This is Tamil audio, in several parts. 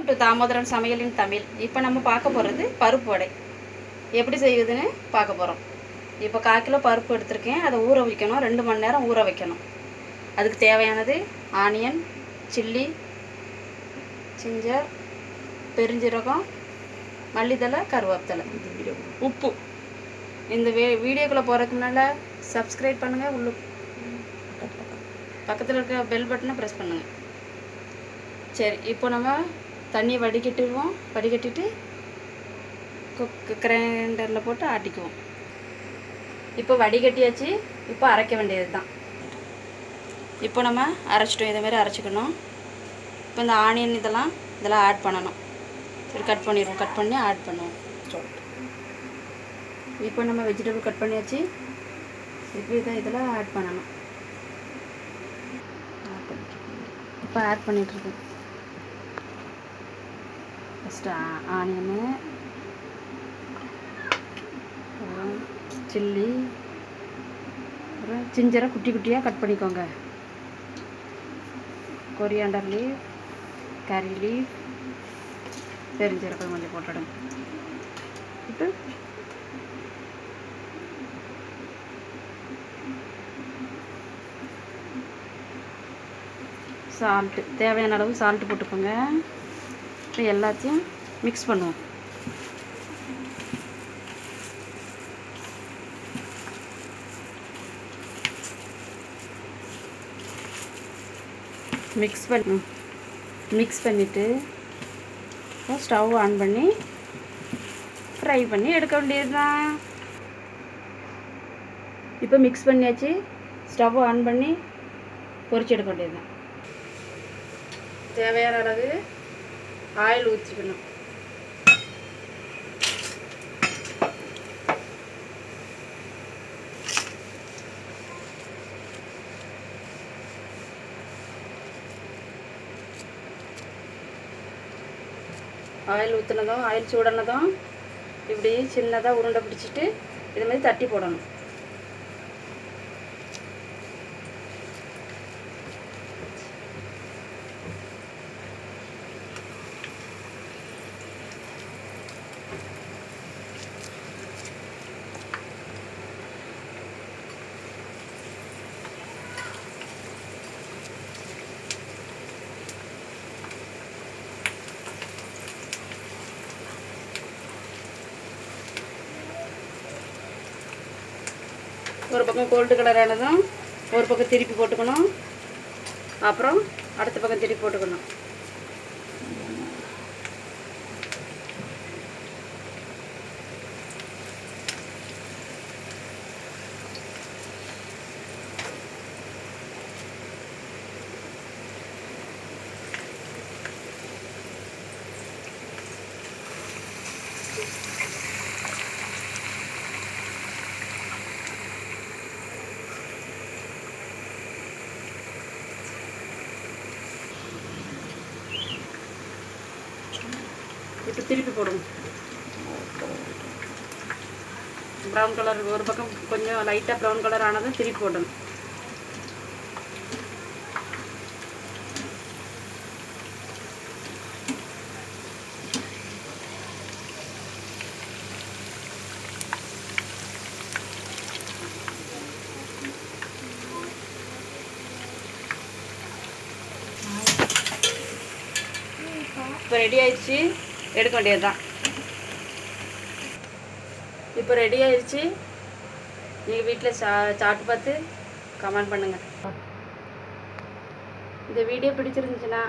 வெல்கம் டு தாமோதரன் சமையலின் தமிழ். இப்போ நம்ம பார்க்க போகிறது பருப்பு வடை எப்படி செய்யுதுன்னு பார்க்க போகிறோம். இப்போ 1/4 கிலோ பருப்பு எடுத்திருக்கேன். அதை ஊற வைக்கணும், 2 மணி நேரம் ஊற வைக்கணும். அதுக்கு தேவையானது ஆனியன், சில்லி, ஜிஞ்சர், பெருஞ்சீரகம், மல்லித்தலை, கருவேப்பிலை, உப்பு. இந்த வீடியோக்குள்ளே போகிறதுக்கு முன்னால் சப்ஸ்கிரைப் பண்ணுங்கள், பக்கத்தில் இருக்க பெல் பட்டனை ப்ரெஸ் பண்ணுங்கள். சரி, இப்போ நம்ம தண்ணியை வடிகட்டிடுவோம். வடிகட்டிட்டு கிரைண்டரில் போட்டு ஆட்டிக்குவோம். இப்போ வடிகட்டியாச்சு. இப்போ அரைக்க வேண்டியது தான். இப்போ நம்ம அரைச்சிட்டோம். இதேமாரி அரைச்சிக்கணும். இப்போ இந்த ஆனியன் இதெல்லாம் ஆட் பண்ணணும். சரி, கட் பண்ணிடுவோம். கட் பண்ணி ஆட் பண்ணுவோம். இப்போ நம்ம வெஜிடபிள் கட் பண்ணியாச்சு. இப்போ இதெல்லாம் ஆட் பண்ணணும். இப்போ ஆட் பண்ணிகிட்ருக்கோம். ஃபஸ்ட்டு ஆனியனு, அப்புறம் சில்லி, அப்புறம் ஜிஞ்சரை குட்டி குட்டியாக கட் பண்ணிக்கோங்க. கொரியாண்டர் லீஃப், கறி லீஃப், பெருஞ்சீரகம் கொஞ்சம் போட்டுடுங்க. போட்டு சால்ட்டு, தேவையான அளவு சால்ட்டு போட்டுக்கோங்க. இப்போ எல்லாத்தையும் மிக்ஸ் பண்ணுவோம். மிக்ஸ் பண்ணிவிட்டு ஸ்டவ் ஆன் பண்ணி ஃப்ரை பண்ணி எடுக்க வேண்டியது தான். இப்போ மிக்ஸ் பண்ணியாச்சு. ஸ்டவ் ஆன் பண்ணி பொரிச்சு எடுக்க வேண்டியது தான். தேவையான அளவு ஆயில் ஊற்றிக்கணும். ஆயில் ஊற்றினதும், ஆயில் சூடானதும் இப்படி சின்னதாக உருண்டை பிடிச்சிட்டு இது மாதிரி தட்டி போடணும். ஒரு பக்கம் கோல்டு கலர் ஆனதும் ஒரு பக்கம் திருப்பி போட்டுக்கணும். அப்புறம் அடுத்த பக்கம் திருப்பி போட்டுக்கணும். இப்போ திருப்பி போடுவோம். ப்ரௌன் கலர் ஒரு பக்கம் கொஞ்சம் லைட்டாக ப்ரௌன் கலர் ஆனதும் திருப்பி போடணும். இப்போ ரெடி ஆயிடுச்சு. எடுக்க வேண்டியது தான். இப்போ ரெடி ஆயிடுச்சு. நீங்கள் வீட்டில் சாப்பிட்டு பார்த்து கமெண்ட் பண்ணுங்கள். இந்த வீடியோ பிடிச்சிருந்துச்சுன்னா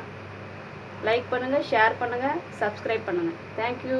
லைக் பண்ணுங்கள், ஷேர் பண்ணுங்கள், சப்ஸ்கிரைப் பண்ணுங்கள். தேங்க்யூ.